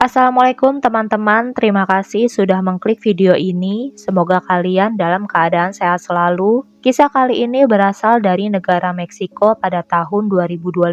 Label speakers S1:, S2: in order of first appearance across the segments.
S1: Assalamualaikum teman-teman, terima kasih sudah mengklik video ini. Semoga kalian dalam keadaan sehat selalu. Kisah kali ini berasal dari negara Meksiko pada tahun 2025,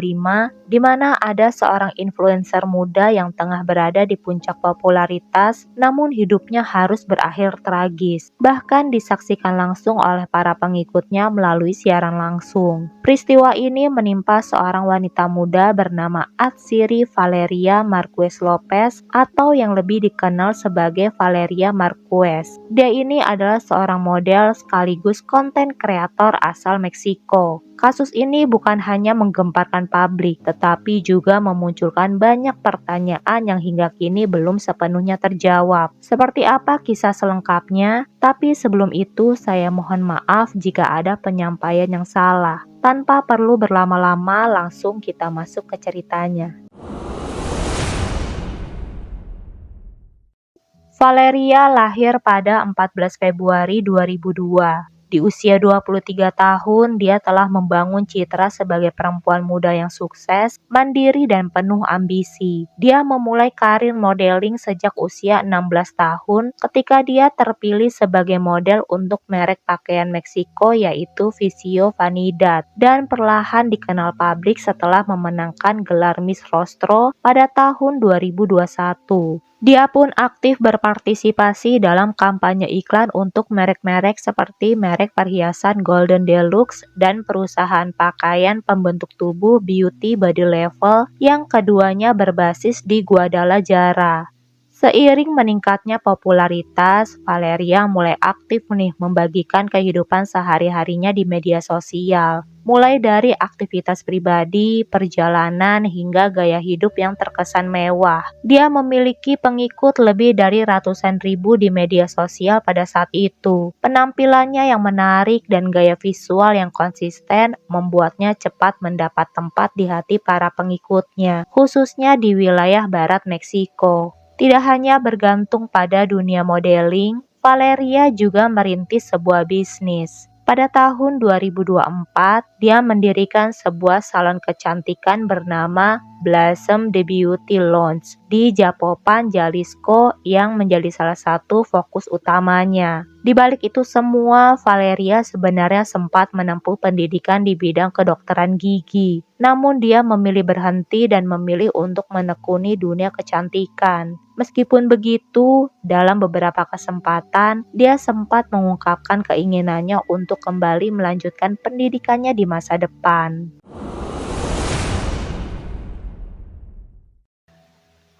S1: di mana ada seorang influencer muda yang tengah berada di puncak popularitas, namun hidupnya harus berakhir tragis. Bahkan disaksikan langsung oleh para pengikutnya melalui siaran langsung. Peristiwa ini menimpa seorang wanita muda bernama Atsiri Valeria Marquez Lopez atau yang lebih dikenal sebagai Valeria Marquez. Dia ini adalah seorang model sekaligus konten kreator asal Meksiko. Kasus ini bukan hanya menggemparkan publik, tetapi juga memunculkan banyak pertanyaan yang hingga kini belum sepenuhnya terjawab. Seperti apa kisah selengkapnya? Tapi sebelum itu saya mohon maaf jika ada penyampaian yang salah. Tanpa perlu berlama-lama, langsung kita masuk ke ceritanya. Valeria lahir pada 14 Februari 2002. Di usia 23 tahun, dia telah membangun citra sebagai perempuan muda yang sukses, mandiri dan penuh ambisi. Dia memulai karir modeling sejak usia 16 tahun ketika dia terpilih sebagai model untuk merek pakaian Meksiko yaitu Vicio Vanidad dan perlahan dikenal publik setelah memenangkan gelar Miss Rostro pada tahun 2021. Dia pun aktif berpartisipasi dalam kampanye iklan untuk merek-merek seperti merek perhiasan Golden Deluxe dan perusahaan pakaian pembentuk tubuh Beauty Body Level yang keduanya berbasis di Guadalajara. Seiring meningkatnya popularitas, Valeria mulai aktif membagikan kehidupan sehari-harinya di media sosial. Mulai dari aktivitas pribadi, perjalanan, hingga gaya hidup yang terkesan mewah. Dia memiliki pengikut lebih dari ratusan ribu di media sosial pada saat itu. Penampilannya yang menarik dan gaya visual yang konsisten membuatnya cepat mendapat tempat di hati para pengikutnya, khususnya di wilayah barat Meksiko. Tidak hanya bergantung pada dunia modeling, Valeria juga merintis sebuah bisnis. Pada tahun 2024, dia mendirikan sebuah salon kecantikan bernama Blossom The Beauty Lounge di Zapopan, Jalisco yang menjadi salah satu fokus utamanya. Di balik itu semua, Valeria sebenarnya sempat menempuh pendidikan di bidang kedokteran gigi. Namun dia memilih berhenti dan memilih untuk menekuni dunia kecantikan. Meskipun begitu, dalam beberapa kesempatan, dia sempat mengungkapkan keinginannya untuk kembali melanjutkan pendidikannya di masa depan.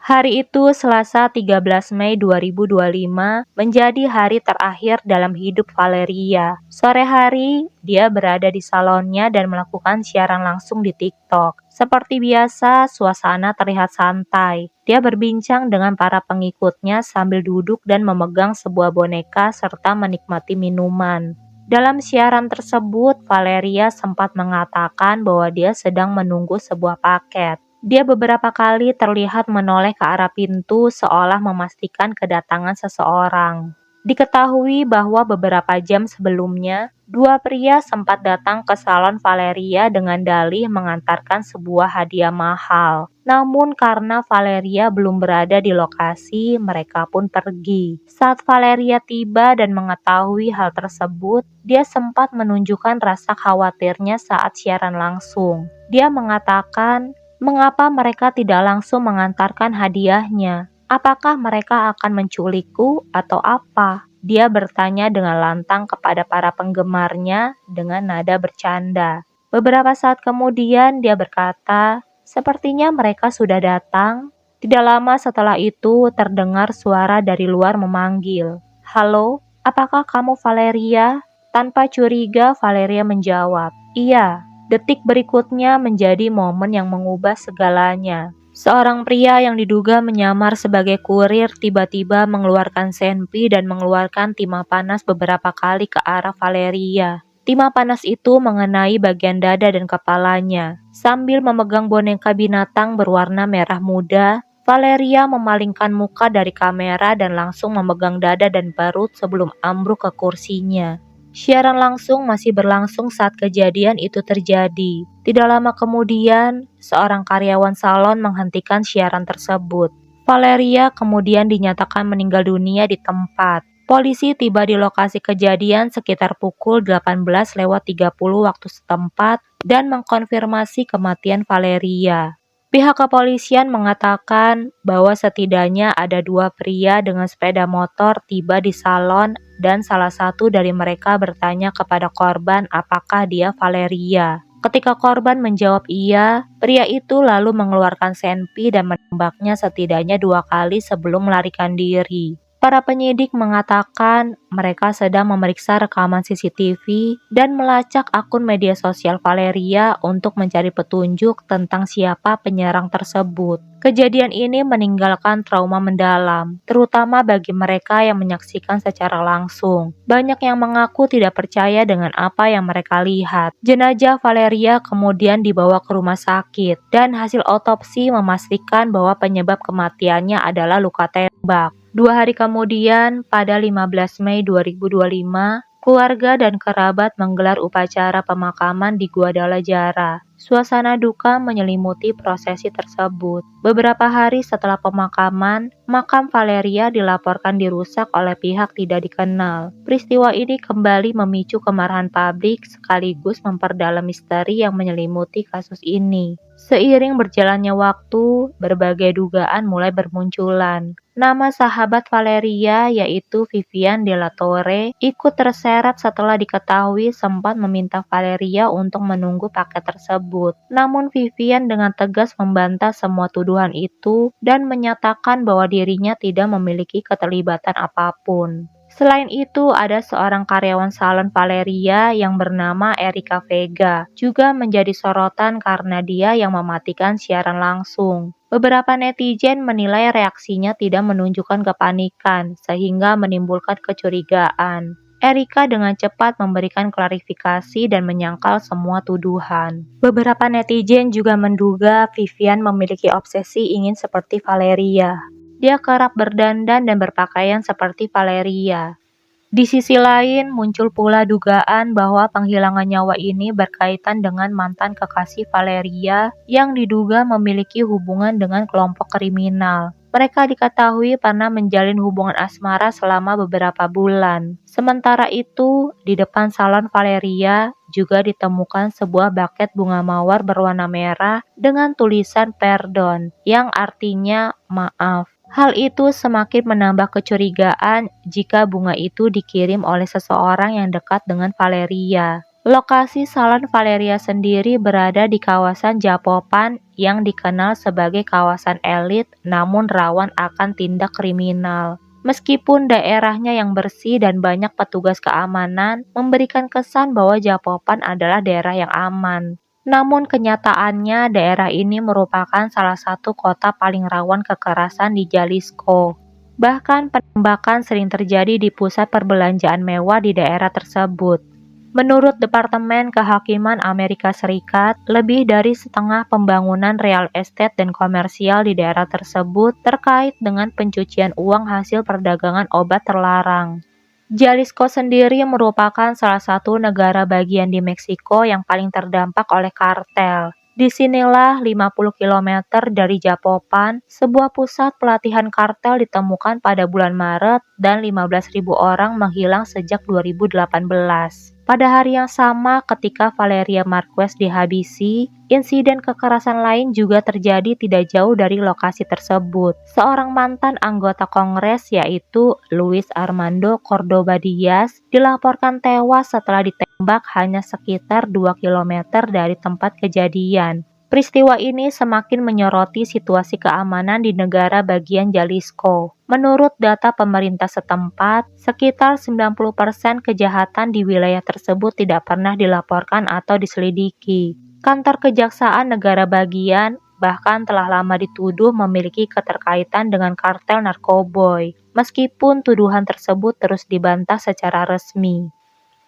S1: Hari itu, Selasa 13 Mei 2025, menjadi hari terakhir dalam hidup Valeria. Sore hari, dia berada di salonnya dan melakukan siaran langsung di TikTok. Seperti biasa, suasana terlihat santai. Dia berbincang dengan para pengikutnya sambil duduk dan memegang sebuah boneka serta menikmati minuman. Dalam siaran tersebut, Valeria sempat mengatakan bahwa dia sedang menunggu sebuah paket. Dia beberapa kali terlihat menoleh ke arah pintu seolah memastikan kedatangan seseorang. Diketahui bahwa beberapa jam sebelumnya, dua pria sempat datang ke salon Valeria dengan dalih mengantarkan sebuah hadiah mahal. Namun karena Valeria belum berada di lokasi, mereka pun pergi. Saat Valeria tiba dan mengetahui hal tersebut, dia sempat menunjukkan rasa khawatirnya saat siaran langsung. Dia mengatakan, mengapa mereka tidak langsung mengantarkan hadiahnya? Apakah mereka akan menculikku atau apa? Dia bertanya dengan lantang kepada para penggemarnya dengan nada bercanda. Beberapa saat kemudian dia berkata, sepertinya mereka sudah datang. Tidak lama setelah itu terdengar suara dari luar memanggil. Halo, apakah kamu Valeria? Tanpa curiga Valeria menjawab, iya. Detik berikutnya menjadi momen yang mengubah segalanya. Seorang pria yang diduga menyamar sebagai kurir tiba-tiba mengeluarkan senpi dan mengeluarkan timah panas beberapa kali ke arah Valeria. Timah panas itu mengenai bagian dada dan kepalanya. Sambil memegang boneka binatang berwarna merah muda, Valeria memalingkan muka dari kamera dan langsung memegang dada dan perut sebelum ambruk ke kursinya. Siaran langsung masih berlangsung saat kejadian itu terjadi. Tidak lama kemudian, seorang karyawan salon menghentikan siaran tersebut. Valeria kemudian dinyatakan meninggal dunia di tempat. Polisi tiba di lokasi kejadian sekitar pukul 18.30 waktu setempat dan mengkonfirmasi kematian Valeria. Pihak kepolisian mengatakan bahwa setidaknya ada dua pria dengan sepeda motor tiba di salon dan salah satu dari mereka bertanya kepada korban apakah dia Valeria. Ketika korban menjawab iya, pria itu lalu mengeluarkan senpi dan menembaknya setidaknya 2 kali sebelum melarikan diri. Para penyidik mengatakan mereka sedang memeriksa rekaman CCTV dan melacak akun media sosial Valeria untuk mencari petunjuk tentang siapa penyerang tersebut. Kejadian ini meninggalkan trauma mendalam, terutama bagi mereka yang menyaksikan secara langsung. Banyak yang mengaku tidak percaya dengan apa yang mereka lihat. Jenazah Valeria kemudian dibawa ke rumah sakit, dan hasil otopsi memastikan bahwa penyebab kematiannya adalah luka tembak. 2 hari kemudian, pada 15 Mei 2025, keluarga dan kerabat menggelar upacara pemakaman di Guadalajara. Suasana duka menyelimuti prosesi tersebut. Beberapa hari setelah pemakaman, makam Valeria dilaporkan dirusak oleh pihak tidak dikenal. Peristiwa ini kembali memicu kemarahan publik sekaligus memperdalam misteri yang menyelimuti kasus ini. Seiring berjalannya waktu, berbagai dugaan mulai bermunculan. Nama sahabat Valeria, yaitu Vivian de la Torre, ikut terseret setelah diketahui sempat meminta Valeria untuk menunggu paket tersebut. Namun Vivian dengan tegas membantah semua tuduhan itu dan menyatakan bahwa dirinya tidak memiliki keterlibatan apapun. Selain itu, ada seorang karyawan salon Valeria yang bernama Erika Vega, juga menjadi sorotan karena dia yang mematikan siaran langsung. Beberapa netizen menilai reaksinya tidak menunjukkan kepanikan, sehingga menimbulkan kecurigaan. Erika dengan cepat memberikan klarifikasi dan menyangkal semua tuduhan. Beberapa netizen juga menduga Vivian memiliki obsesi ingin seperti Valeria. Dia kerap berdandan dan berpakaian seperti Valeria. Di sisi lain, muncul pula dugaan bahwa penghilangan nyawa ini berkaitan dengan mantan kekasih Valeria yang diduga memiliki hubungan dengan kelompok kriminal. Mereka diketahui pernah menjalin hubungan asmara selama beberapa bulan. Sementara itu, di depan salon Valeria juga ditemukan sebuah buket bunga mawar berwarna merah dengan tulisan "Perdon" yang artinya maaf. Hal itu semakin menambah kecurigaan jika bunga itu dikirim oleh seseorang yang dekat dengan Valeria. Lokasi salon Valeria sendiri berada di kawasan Zapopan yang dikenal sebagai kawasan elit namun rawan akan tindak kriminal. Meskipun daerahnya yang bersih dan banyak petugas keamanan memberikan kesan bahwa Zapopan adalah daerah yang aman. Namun kenyataannya daerah ini merupakan salah satu kota paling rawan kekerasan di Jalisco. Bahkan penembakan sering terjadi di pusat perbelanjaan mewah di daerah tersebut. Menurut Departemen Kehakiman Amerika Serikat, lebih dari setengah pembangunan real estate dan komersial di daerah tersebut terkait dengan pencucian uang hasil perdagangan obat terlarang. Jalisco sendiri merupakan salah satu negara bagian di Meksiko yang paling terdampak oleh kartel. Disinilah 50 km dari Zapopan, sebuah pusat pelatihan kartel ditemukan pada bulan Maret dan 15.000 orang menghilang sejak 2018. Pada hari yang sama ketika Valeria Marquez dihabisi, insiden kekerasan lain juga terjadi tidak jauh dari lokasi tersebut. Seorang mantan anggota Kongres yaitu Luis Armando Córdoba Díaz dilaporkan tewas setelah ditembak hanya sekitar 2 km dari tempat kejadian. Peristiwa ini semakin menyoroti situasi keamanan di negara bagian Jalisco. Menurut data pemerintah setempat, sekitar 90% kejahatan di wilayah tersebut tidak pernah dilaporkan atau diselidiki. Kantor Kejaksaan Negara bagian bahkan telah lama dituduh memiliki keterkaitan dengan kartel narkoboy, meskipun tuduhan tersebut terus dibantah secara resmi.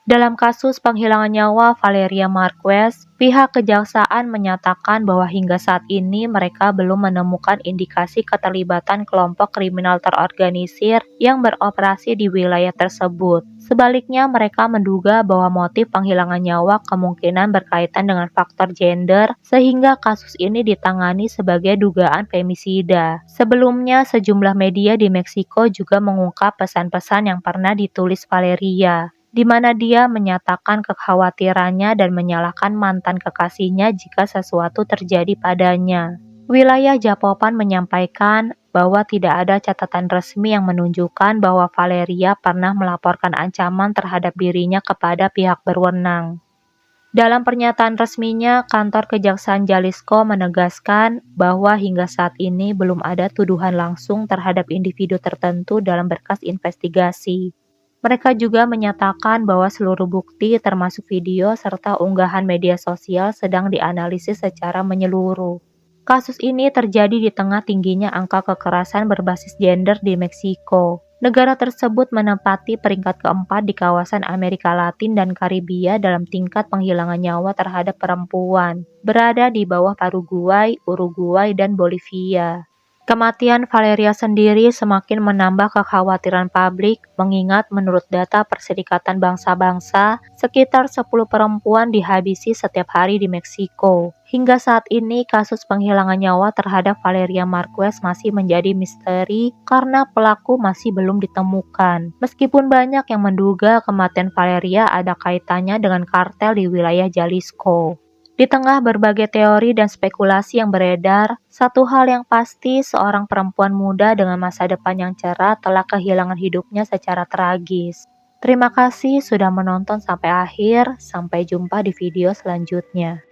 S1: Dalam kasus penghilangan nyawa Valeria Marquez, pihak kejaksaan menyatakan bahwa hingga saat ini mereka belum menemukan indikasi keterlibatan kelompok kriminal terorganisir yang beroperasi di wilayah tersebut. Sebaliknya, mereka menduga bahwa motif penghilangan nyawa kemungkinan berkaitan dengan faktor gender, sehingga kasus ini ditangani sebagai dugaan femisida. Sebelumnya, sejumlah media di Meksiko juga mengungkap pesan-pesan yang pernah ditulis Valeria, di mana dia menyatakan kekhawatirannya dan menyalahkan mantan kekasihnya jika sesuatu terjadi padanya. Wilayah Zapopan menyampaikan bahwa tidak ada catatan resmi yang menunjukkan bahwa Valeria pernah melaporkan ancaman terhadap dirinya kepada pihak berwenang. Dalam pernyataan resminya, kantor Kejaksaan Jalisco menegaskan bahwa hingga saat ini belum ada tuduhan langsung terhadap individu tertentu dalam berkas investigasi. Mereka juga menyatakan bahwa seluruh bukti termasuk video serta unggahan media sosial sedang dianalisis secara menyeluruh. Kasus ini terjadi di tengah tingginya angka kekerasan berbasis gender di Meksiko. Negara tersebut menempati peringkat keempat di kawasan Amerika Latin dan Karibia dalam tingkat penghilangan nyawa terhadap perempuan, berada di bawah Paraguay, Uruguay, dan Bolivia. Kematian Valeria sendiri semakin menambah kekhawatiran publik, mengingat menurut data Perserikatan Bangsa-Bangsa, sekitar 10 perempuan dihabisi setiap hari di Meksiko. Hingga saat ini, kasus penghilangan nyawa terhadap Valeria Marquez masih menjadi misteri karena pelaku masih belum ditemukan. Meskipun banyak yang menduga kematian Valeria ada kaitannya dengan kartel di wilayah Jalisco. Di tengah berbagai teori dan spekulasi yang beredar, satu hal yang pasti, seorang perempuan muda dengan masa depan yang cerah telah kehilangan hidupnya secara tragis. Terima kasih sudah menonton sampai akhir, sampai jumpa di video selanjutnya.